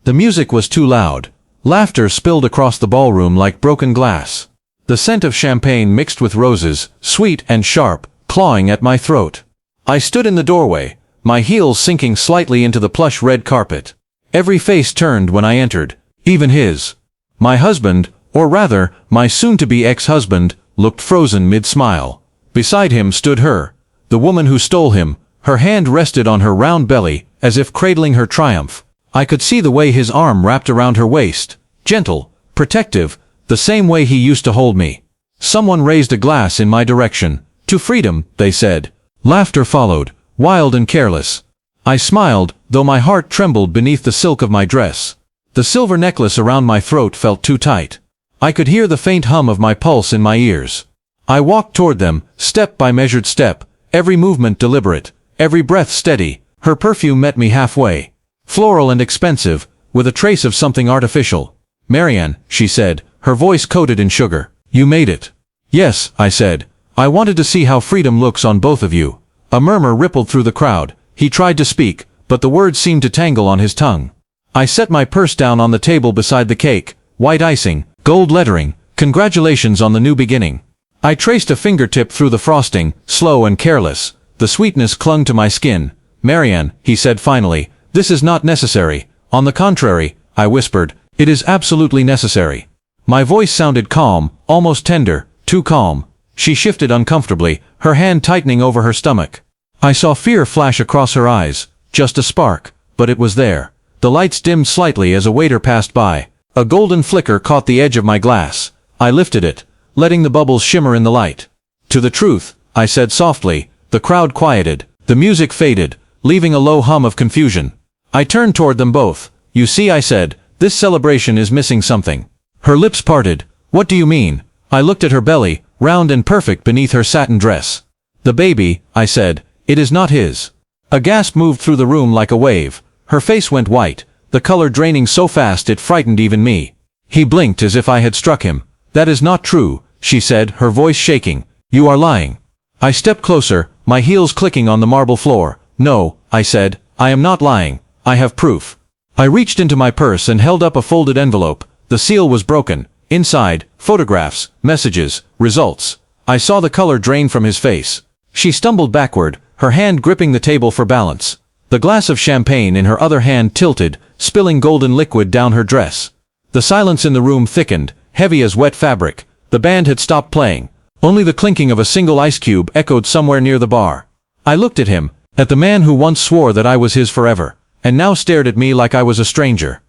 The music was too loud. Laughter spilled across the ballroom like broken glass. The scent of champagne mixed with roses, sweet and sharp, clawing at my throat. I stood in the doorway, my heels sinking slightly into the plush red carpet. Every face turned when I entered, even his. My husband, or rather, my soon-to-be ex-husband, looked frozen mid-smile. Beside him stood her, the woman who stole him. Her hand rested on her round belly, as if cradling her triumph. I could see the way his arm wrapped around her waist, gentle, protective, the same way he used to hold me. Someone raised a glass in my direction. To freedom, they said. Laughter followed, wild and careless. I smiled, though my heart trembled beneath the silk of my dress. The silver necklace around my throat felt too tight. I could hear the faint hum of my pulse in my ears. I walked toward them, step by measured step, every movement deliberate, every breath steady. Her perfume met me halfway. Floral and expensive, with a trace of something artificial. "Marianne," she said, her voice coated in sugar. "You made it." "Yes," I said. "I wanted to see how freedom looks on both of you." A murmur rippled through the crowd. He tried to speak, but the words seemed to tangle on his tongue. I set my purse down on the table beside the cake. White icing, gold lettering, congratulations on the new beginning. I traced a fingertip through the frosting, slow and careless. The sweetness clung to my skin. "Marianne," he said finally, "this is not necessary." "On the contrary," I whispered, "it is absolutely necessary." My voice sounded calm, almost tender, too calm. She shifted uncomfortably, her hand tightening over her stomach. I saw fear flash across her eyes, just a spark, but it was there. The lights dimmed slightly as a waiter passed by. A golden flicker caught the edge of my glass. I lifted it, letting the bubbles shimmer in the light. "To the truth," I said softly. The crowd quieted. The music faded, leaving a low hum of confusion. I turned toward them both. "You see," I said, "this celebration is missing something." Her lips parted. "What do you mean?" I looked at her belly, round and perfect beneath her satin dress. "The baby," I said, "it is not his." A gasp moved through the room like a wave. Her face went white, the color draining so fast it frightened even me. He blinked as if I had struck him. "That is not true," she said, her voice shaking. "You are lying." I stepped closer, my heels clicking on the marble floor. "No," I said, "I am not lying. I have proof." I reached into my purse and held up a folded envelope. The seal was broken. Inside, photographs, messages, results. I saw the color drain from his face. She stumbled backward, her hand gripping the table for balance. The glass of champagne in her other hand tilted, spilling golden liquid down her dress. The silence in the room thickened, heavy as wet fabric. The band had stopped playing. Only the clinking of a single ice cube echoed somewhere near the bar. I looked at him, at the man who once swore that I was his forever, and now stared at me like I was a stranger.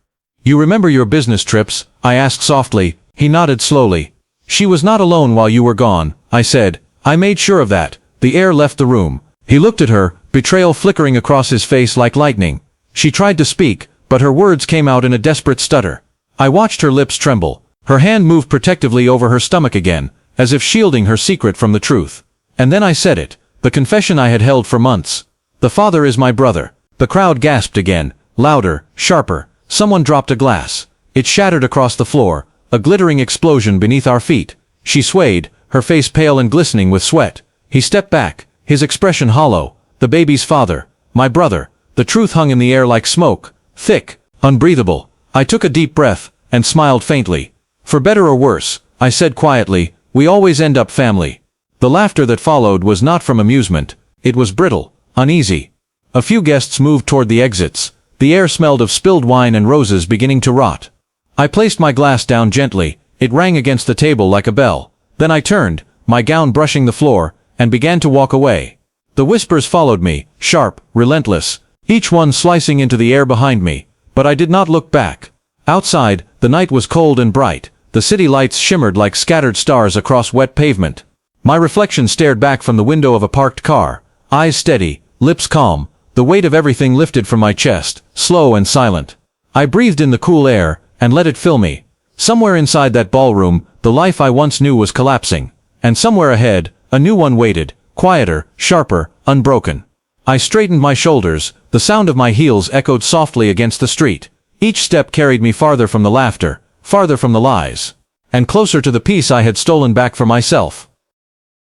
"You remember your business trips?" I asked softly. He nodded slowly. "She was not alone while you were gone," I said. "I made sure of that." The air left the room. He looked at her, betrayal flickering across his face like lightning. She tried to speak, but her words came out in a desperate stutter. I watched her lips tremble. Her hand moved protectively over her stomach again, as if shielding her secret from the truth. And then I said it, the confession I had held for months. "The father is my brother." The crowd gasped again, louder, sharper. Someone dropped a glass. It shattered across the floor, a glittering explosion beneath our feet. She swayed, her face pale and glistening with sweat. He stepped back, his expression hollow. "The baby's father. My brother." The truth hung in the air like smoke, thick, unbreathable. I took a deep breath, and smiled faintly. "For better or worse," I said quietly, "we always end up family." The laughter that followed was not from amusement. It was brittle, uneasy. A few guests moved toward the exits. The air smelled of spilled wine and roses beginning to rot. I placed my glass down gently. It rang against the table like a bell. Then I turned, my gown brushing the floor, and began to walk away. The whispers followed me, sharp, relentless, each one slicing into the air behind me. But I did not look back. Outside, the night was cold and bright. The city lights shimmered like scattered stars across wet pavement. My reflection stared back from the window of a parked car, eyes steady, lips calm. The weight of everything lifted from my chest, slow and silent. I breathed in the cool air, and let it fill me. Somewhere inside that ballroom, the life I once knew was collapsing. And somewhere ahead, a new one waited, quieter, sharper, unbroken. I straightened my shoulders, the sound of my heels echoed softly against the street. Each step carried me farther from the laughter, farther from the lies, and closer to the peace I had stolen back for myself.